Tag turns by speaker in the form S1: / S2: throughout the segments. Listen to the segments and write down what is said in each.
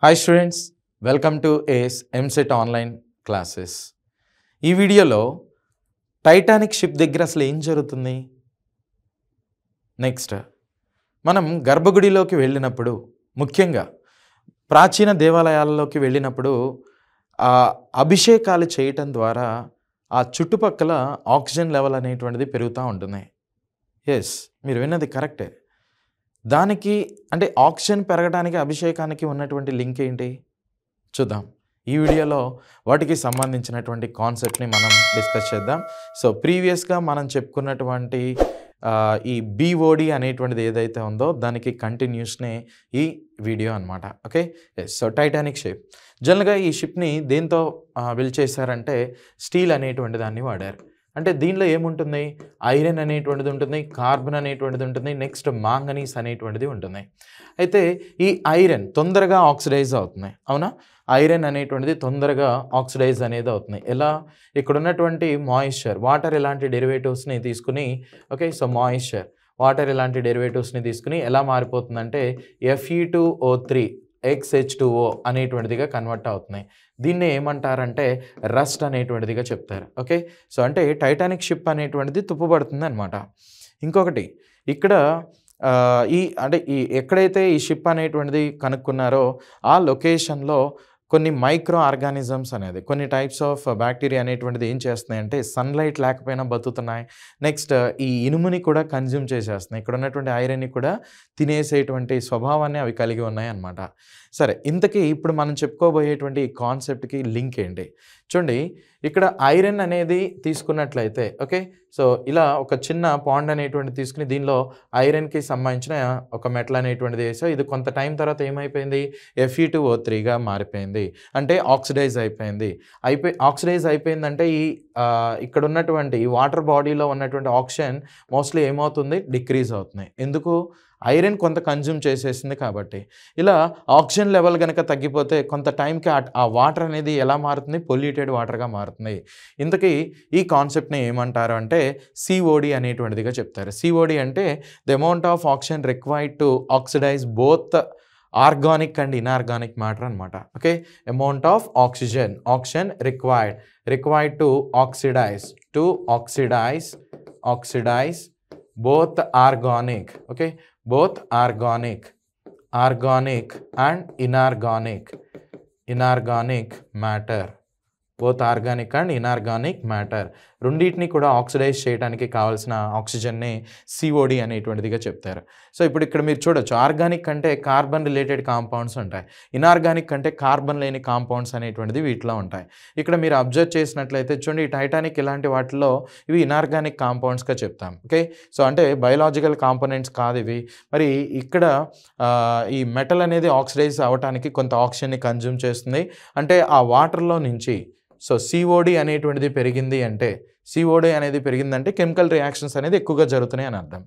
S1: Hi students, welcome to ACE MSET online classes. ఈ వీడియోలో Titanic ship దగ్గర అసలు ఏం జరుగుతుంది? నెక్స్ట్ మనం గర్భగుడిలోకి వెళ్ళినప్పుడు ముఖ్యంగా ప్రాచీన దేవాలయాలలోకి వెళ్ళినప్పుడు అభిషేకాలు చేయటం ద్వారా ఆ చుట్టుపక్కల ఆక్సిజన్ లెవెల్ అనేటువంటిది పెరుగుతూ ఉంటుంది. ఎస్, మీరు విన్నది కరెక్టే. దానికి అంటే ఆక్సిజన్ పెరగడానికి అభిషేకానికి ఉన్నటువంటి లింక్ ఏంటి చూద్దాం. ఈ వీడియోలో వాటికి సంబంధించినటువంటి కాన్సెప్ట్ని మనం డిస్కస్ చేద్దాం. సో ప్రీవియస్గా మనం చెప్పుకున్నటువంటి ఈ బీఓడి అనేటువంటిది ఏదైతే ఉందో దానికి కంటిన్యూస్నే ఈ వీడియో అనమాట. ఓకే, సో టైటానిక్ షిప్ జనరల్గా ఈ షిప్ని దేంతో బిల్డ్ చేశారంటే స్టీల్ అనేటువంటి దాన్ని వాడారు. అంటే దీనిలో ఏముంటుంది? ఐరన్ అనేటువంటిది ఉంటుంది, కార్బన్ అనేటువంటిది ఉంటుంది, నెక్స్ట్ మాంగనీస్ అనేటువంటిది ఉంటుంది. అయితే ఈ ఐరన్ తొందరగా ఆక్సిడైజ్ అవుతుంది, అవునా? ఐరన్ అనేటువంటిది తొందరగా ఆక్సిడైజ్ అనేది అవుతుంది. ఎలా? ఇక్కడ ఉన్నటువంటి మాయిశ్చర్, వాటర్ ఇలాంటి డెరివేటివ్స్ని తీసుకుని, ఓకే, సో మాయిశ్చర్ వాటర్ ఇలాంటి డెరివేటివ్స్ని తీసుకుని ఎలా మారిపోతుందంటే Fe2O3 XH2O అనేటువంటిదిగా కన్వర్ట్ అవుతున్నాయి. దీన్ని ఏమంటారంటే రస్ట్ అనేటువంటిదిగా చెప్తారు. ఓకే, సో అంటే టైటానిక్ షిప్ అనేటువంటిది తుప్పుపడుతుంది అనమాట. ఇంకొకటి ఇక్కడ ఎక్కడైతే ఈ షిప్ అనేటువంటిది కనుక్కున్నారో ఆ లొకేషన్లో కొన్ని మైక్రో ఆర్గానిజమ్స్ అనేది, కొన్ని టైప్స్ ఆఫ్ బ్యాక్టీరియా అనేటువంటిది ఏం చేస్తున్నాయి అంటే సన్లైట్ లేకపోయినా బతుకుతున్నాయి. నెక్స్ట్ ఈ ఇనుముని కూడా కన్జ్యూమ్ చేసేస్తున్నాయి. ఇక్కడ ఉన్నటువంటి ఐరన్ని కూడా తినేసేటువంటి స్వభావాన్ని అవి కలిగి ఉన్నాయి అన్నమాట. సరే, ఇంతకీ ఇప్పుడు మనం చెప్పుకోబోయేటువంటి ఈ కాన్సెప్ట్కి లింక్ ఏంటి చూడండి. ఇక్కడ ఐరన్ అనేది తీసుకున్నట్లయితే, ఓకే, సో ఇలా ఒక చిన్న పాండ్ అనేటువంటిది తీసుకుని దీనిలో ఐరన్కి సంబంధించిన ఒక మెటల్ అనేటువంటిది వేసా. ఇది కొంత టైం తర్వాత ఏమైపోయింది? Fe2O3గా మారిపోయింది, అంటే ఆక్సిడైజ్ అయిపోయింది. ఆక్సిడైజ్ అయిపోయిందంటే ఇక్కడ ఉన్నటువంటి ఈ వాటర్ బాడీలో ఉన్నటువంటి ఆక్సిజన్ మోస్ట్లీ ఏమవుతుంది? డిక్రీజ్ అవుతుంది. ఎందుకు? ఐరన్ కొంత కన్జ్యూమ్ చేసేసింది కాబట్టి. ఇలా ఆక్సిజన్ లెవెల్ కనుక తగ్గిపోతే కొంత టైంకి ఆ వాటర్ అనేది ఎలా మారుతుంది? పొల్యూటెడ్ వాటర్గా మారుతుంది. ఇంతకీ ఈ కాన్సెప్ట్ని ఏమంటారు అంటే COD అనేటువంటిదిగా చెప్తారు. COD అంటే the amount of oxygen required to oxidise both organic and inorganic matter అనమాట. Okay, amount of oxygen required to oxidise both organic and inorganic matter. Both organic and inorganic matter రెండింటిని కూడా oxidise చేయడానికి కావాల్సిన ఆక్సిజన్ని COD అనేటువంటిదిగా చెప్తారు. So ఇప్పుడు ఇక్కడ మీరు చూడొచ్చు, ఆర్గానిక్ అంటే కార్బన్ రిలేటెడ్ కాంపౌండ్స్ ఉంటాయి, ఇన్ఆర్గానిక్ అంటే కార్బన్ లేని కాంపౌండ్స్ అనేటువంటిది వీటిలో ఉంటాయి. ఇక్కడ మీరు అబ్జర్వ్ చేసినట్లయితే చూడండి, ఈ టైటానిక్ ఇలాంటి వాటిలో ఇవి ఇన్ఆర్గానిక్ కాంపౌండ్స్గా చెప్తాం. ఓకే, సో అంటే బయలాజికల్ కాంపోనెంట్స్ కాదు ఇవి. మరి ఇక్కడ ఈ మెటల్ అనేది ఆక్సిడైజ్ అవ్వడానికి కొంత ఆక్సిజన్ని కన్జ్యూమ్ చేస్తుంది. అంటే ఆ వాటర్లో నుంచి సో COD అనేటువంటిది పెరిగిందంటే కెమికల్ రియాక్షన్స్ అనేది ఎక్కువగా జరుగుతున్నాయి అని అర్థం.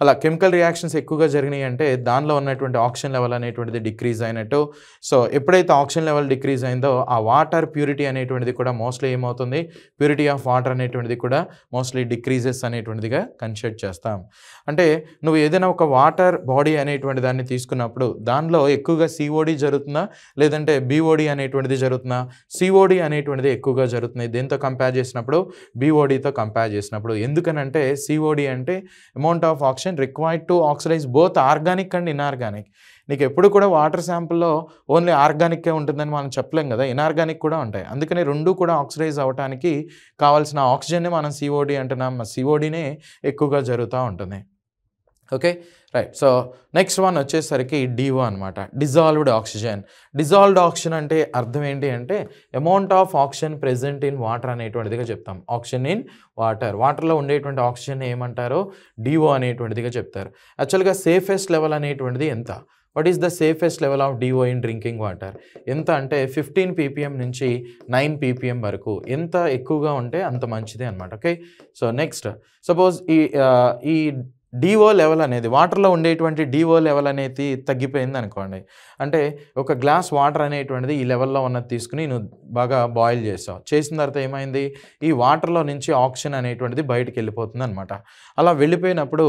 S1: అలా కెమికల్ రియాక్షన్స్ ఎక్కువగా జరిగినాయి అంటే దానిలో ఉన్నటువంటి ఆక్సిజన్ లెవెల్ అనేటువంటిది డిక్రీజ్ అయినట్టు. సో ఎప్పుడైతే ఆక్సిజన్ లెవెల్ డిక్రీజ్ అయిందో ఆ వాటర్ ప్యూరిటీ అనేటువంటిది కూడా మోస్ట్లీ ఏమవుతుంది? ప్యూరిటీ ఆఫ్ వాటర్ అనేటువంటిది కూడా మోస్ట్లీ డిక్రీజెస్ అనేటువంటిదిగా కన్సిడర్ చేస్తాం. అంటే నువ్వు ఏదైనా ఒక వాటర్ బాడీ అనేటువంటి దాన్ని తీసుకున్నప్పుడు దానిలో ఎక్కువగా COD జరుగుతుందా లేదంటే BOD అనేటువంటిది జరుగుతుందా? COD అనేటువంటిది ఎక్కువగా జరుగుతుంది. దేంతో కంపేర్ చేసినప్పుడు? BODతో కంపేర్ చేసినప్పుడు. ఎందుకనంటే COD అంటే amount of oxygen required to oxidise both organic and inorganic. నీకు ఎప్పుడు కూడా వాటర్ శాంపుల్లో ఓన్లీ ఆర్గానిక్కే ఉంటుందని మనం చెప్పలేం కదా, ఇన్ఆర్గానిక్ కూడా ఉంటాయి. అందుకని రెండు కూడా ఆక్సిడైజ్ అవ్వడానికి కావాల్సిన ఆక్సిజన్ని మనం COD అంటున్నాం. CODనే ఎక్కువగా జరుగుతూ ఉంటుంది. Okay, right. So next one వచ్చేసరికి DO అనమాట, డిజాల్వ్డ్ ఆక్సిజన్ అంటే అర్థం ఏంటి అంటే amount of oxygen present in water అనేటువంటిదిగా చెప్తాం. ఆక్సిజన్ ఇన్ వాటర్లో ఉండేటువంటి ఆక్సిజన్ ఏమంటారో DO అనేటువంటిదిగా చెప్తారు. యాక్చువల్గా సేఫెస్ట్ లెవెల్ అనేటువంటిది ఎంత? What is the safest level of DO in drinking water? ఎంత అంటే 15 ppm నుంచి 9 ppm వరకు. ఎంత ఎక్కువగా ఉంటే అంత మంచిది అనమాట. ఓకే, సో నెక్స్ట్ సపోజ్ ఈ డిఓ లెవెల్ అనేది వాటర్‌లో ఉండేటువంటి డిఓ లెవెల్ అనేది తగ్గిపోయిందనుకోండి. అంటే ఒక గ్లాస్ వాటర్ అనేటువంటిది ఈ లెవెల్‌లో ఉన్నది తీసుకొని నువ్వు బాగా బాయిల్ చేసావు. చేసిన తర్వాత ఏమైంది? ఈ వాటర్‌లో నుంచి ఆక్సిజన్ అనేటువంటిది బయటికెళ్ళిపోతుందనమాట. అలా వెళ్ళిపోయినప్పుడు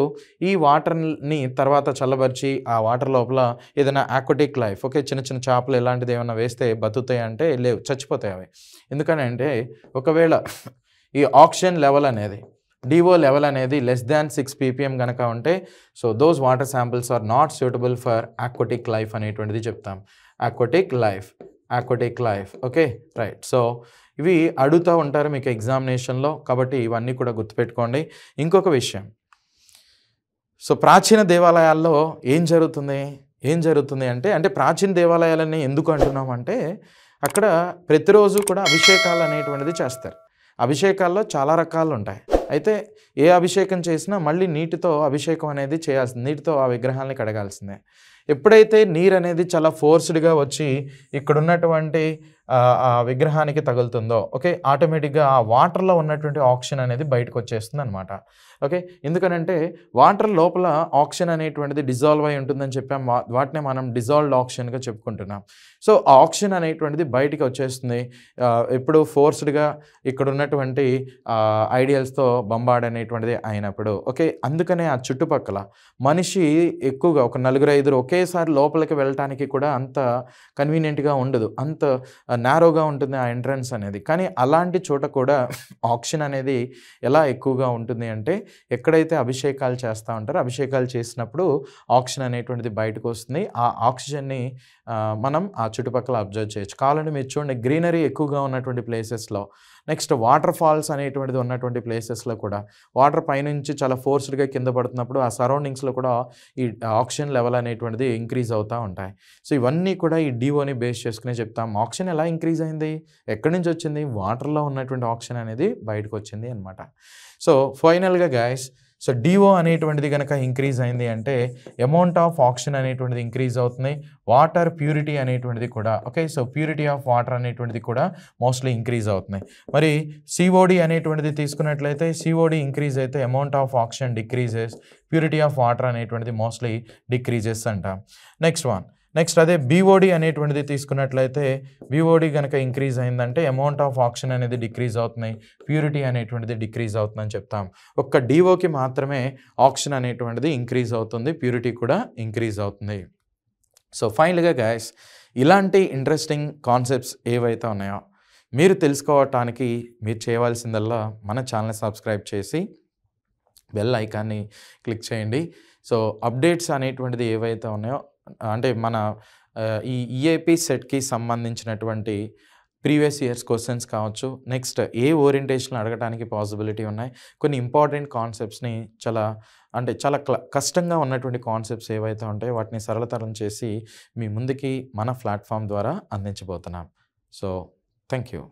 S1: ఈ వాటర్‌ని తర్వాత చల్లబరిచి ఆ వాటర్ లోపల ఏదైనా ఆక్వాటిక్ లైఫ్ ఓకే. చిన్న చిన్న చేపలు ఇలాంటిది ఏమన్నా వేస్తే బతుకుతాయంటే లేవు. చచ్చిపోతాయి అవి. ఎందుకనంటే ఒకవేళ ఈ ఆక్సిజన్ లెవెల్ అనేది డిఓ లెవెల్ అనేది లెస్ దాన్ 6 పీపీఎం గనక ఉంటే so those water samples are not suitable for aquatic life అనేటువంటిది చెప్తాం. Aquatic life okay right. So ఇవి అడుగుతూ ఉంటారు మీకు ఎగ్జామినేషన్‌లో కాబట్టి ఇవన్నీ కూడా గుర్తుపెట్టుకోండి. ఇంకొక విషయం సో ప్రాచీన దేవాలయాల్లో ఏం జరుగుతుంది అంటే ప్రాచీన దేవాలయాలని ఎందుకు అంటున్నామంటే అక్కడ ప్రతిరోజు కూడా అభిషేకాలు అనేటువంటిది చేస్తారు. అభిషేకాల్లో చాలా రకాలు ఉంటాయి. అయితే ఏ అభిషేకం చేసినా మళ్ళీ నీటితో అభిషేకం అనేది చేయాల్సింది. నీటితో ఆ విగ్రహాలని కడగాల్సిందే. ఎప్పుడైతే నీరు అనేది చాలా ఫోర్స్డ్‌గా వచ్చి ఇక్కడున్నటువంటి ఆ విగ్రహానికి తగులుతుందో ఓకే. ఆటోమేటిక్‌గా ఆ వాటర్‌లో ఉన్నటువంటి ఆక్సిజన్ అనేది బయటకొచ్చేస్తుందనమాట. ఓకే. ఎందుకనంటే వాటర్ లోపల ఆక్సిజన్ అనేటువంటిది డిజాల్వ్ అయి ఉంటుందని చెప్పాం. వాటినే మనం డిజాల్వ్డ్ ఆక్సిజన్‌గా చెప్పుకుంటున్నాం. సో ఆ ఆక్సిజన్ అనేటువంటిది బయటికి వచ్చేస్తుంది. ఎప్పుడు ఫోర్స్డ్‌గా ఇక్కడున్నటువంటి ఐడియల్స్‌తో బంబార్డ్ అనేటువంటిది అయినప్పుడు ఓకే. అందుకనే ఆ చుట్టుపక్కల మనిషి ఎక్కువగా ఒక నలుగురు, ఐదుగురు ఒకేసారి లోపలికి వెళ్ళటానికి కూడా అంత కన్వీనియంట్‌గా ఉండదు. అంత నారోగా ఉంటుంది ఆ ఎంట్రన్స్ అనేది. కానీ అలాంటి చోట కూడా ఆక్సిజన్ అనేది ఎలా ఎక్కువగా ఉంటుంది అంటే ఎక్కడైతే అభిషేకాలు చేస్తూ ఉంటారో అభిషేకాలు చేసినప్పుడు ఆక్సిజన్ అనేటువంటిది బయటకు వస్తుంది. ఆ ఆక్సిజన్ని మనం ఆ చుట్టుపక్కల అబ్జర్వ్ చేయొచ్చు. కావాలంటే మీరు చూడండి గ్రీనరీ ఎక్కువగా ఉన్నటువంటి ప్లేసెస్‌లో నెక్స్ట్ వాటర్ ఫాల్స్ అనేటువంటిది ఉన్నటువంటి ప్లేసెస్‌లో కూడా వాటర్ పైనుంచి చాలా ఫోర్స్డ్‌గా కింద పడుతున్నప్పుడు ఆ సరౌండింగ్స్‌లో కూడా ఈ ఆక్సిజన్ లెవెల్ అనేటువంటిది ఇంక్రీజ్ అవుతూ ఉంటాయి. సో ఇవన్నీ కూడా ఈ డిఓని బేస్ చేసుకునే చెప్తాం. ఆక్సిజన్ ఎలా ఇంక్రీజ్ అయింది? ఎక్కడి నుంచి వచ్చింది? వాటర్‌లో ఉన్నటువంటి ఆక్సిజన్ అనేది బయటకు వచ్చింది అనమాట. సో ఫైనల్‌గా గైస్ సో డిఓ అనేటువంటిది గనక ఇంక్రీజ్ అయింది అంటే అమౌంట్ ఆఫ్ ఆక్సిజన్ అనేటువంటిది ఇంక్రీజ్ అవుతుంది. వాటర్ ప్యూరిటీ అనేటువంటిది కూడా okay. So purity of water అనేటువంటిది కూడా మోస్ట్‌లీ ఇంక్రీజ్ అవుతున్నాయి. మరి సిఓడి అనేటువంటిది తీసుకున్నట్లయితే సిఓడి ఇంక్రీజ్ అయితే amount of oxygen decreases, purity of water అనేటువంటిది మోస్ట్‌లీ డిక్రీజెస్ అంటాం. నెక్స్ట్ అదే బీఓడి అనేటువంటిది తీసుకున్నట్లయితే బీఓడి గనక ఇంక్రీజ్ అయిందంటే అమౌంట్ ఆఫ్ ఆక్సిజన్ అనేది డిక్రీజ్ అవుతున్నాయి, ప్యూరిటీ అనేటువంటిది డిక్రీజ్ అవుతుందని చెప్తాం. ఒక్క డిఓకి మాత్రమే ఆక్సిజన్ అనేటువంటిది ఇంక్రీజ్ అవుతుంది, ప్యూరిటీ కూడా ఇంక్రీజ్ అవుతుంది. సో ఫైనల్‌గా గైస్ ఇలాంటి ఇంట్రెస్టింగ్ కాన్సెప్ట్స్ ఏవైతే ఉన్నాయో మీరు తెలుసుకోవటానికి మీరు చేయవలసిందల్లా మన ఛానల్‌ని సబ్స్క్రైబ్ చేసి బెల్ ఐకాన్ని క్లిక్ చేయండి. సో అప్డేట్స్ అనేటువంటిది ఏవైతే ఉన్నాయో అంటే మన ఈ ఈఏపీ సెట్‌కి సంబంధించినటువంటి ప్రీవియస్ ఇయర్స్ క్వెషన్స్ కావచ్చు, నెక్స్ట్ ఏ ఓరియంటేషన్‌లో అడగటానికి పాసిబిలిటీ ఉన్నాయి. కొన్ని ఇంపార్టెంట్ కాన్సెప్ట్స్‌ని చాలా కష్టంగా ఉన్నటువంటి కాన్సెప్ట్స్ ఏవైతే ఉంటాయో వాటిని సరళతరం చేసి మీ ముందుకి మన ప్లాట్‌ఫామ్ ద్వారా అందించబోతున్నాం. So thank you.